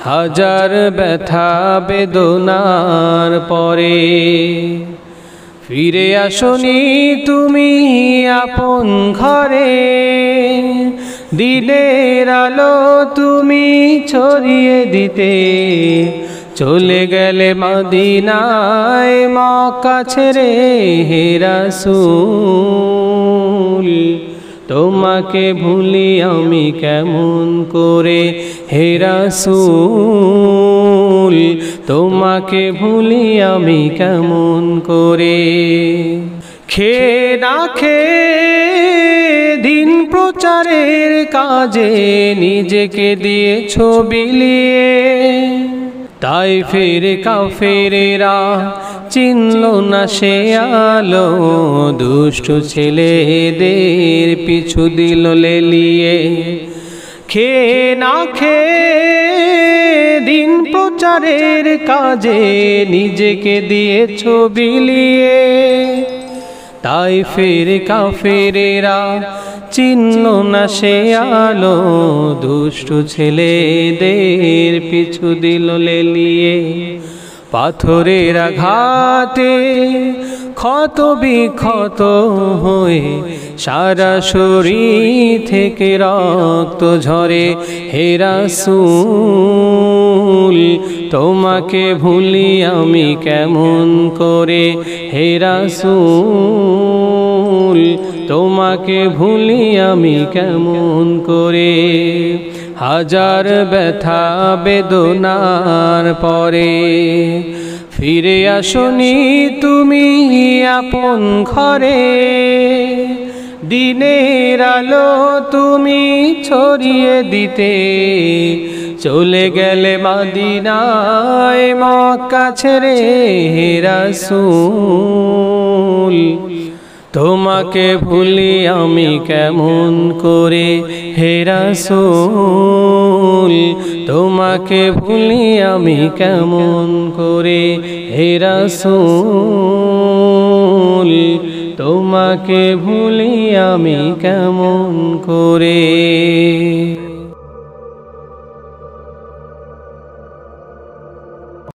হাজার ব্যথা বেদনার পরে ফিরে আসনি তুমি আপন ঘরে, দিনের আলো তুমি ছড়িয়ে দিতে চলে গেলে মদিনায় মক্কা ছেড়ে হে রাসূল। তোমাকে ভুলি আমি কেমন করে হে রাসূল, তোমাকে ভুলি আমি কেমন করে। খেয়ে না খেয়ে দিন প্রচারের কাজে নিজেকে দিয়েছ বিলিয়ে, তাইফের কাফেরেরা চিনল না সে আলো, দুষ্ট ছেলেদের পিছু দিল লেলিয়ে। খেয়ে না খেয়ে দিন প্রচারের কাজে নিজেকে দিয়েছ বিলিয়ে, তাইফের কাফেরেরা চিনল না সে আলো, দুষ্ট ছেলেদের পিছু দিল লেলিয়ে। পাথরের আঘাতে ক্ষত বিক্ষত হয়ে সারা শরীর থেকে রক্ত ঝরে হে রাসূল। তোমাকে ভুলি আমি কেমন করে হে রাসূল, তোমাকে ভুলি আমি কেমন করে। হাজার ব্যথা বেদনার পরে ফিরে আসনি তুমি আপন ঘরে, দিনের আলো তুমি ছড়িয়ে দিতে চলে গেলে মদিনায় মক্কা ছেড়ে হে রাসূল। তোমাকে ভুলি আমি কেমন করে হে রাসূল, তোমাকে ভুলি আমি কেমন করে হে রাসূল, তোমাকে ভুলি আমি কেমন করে।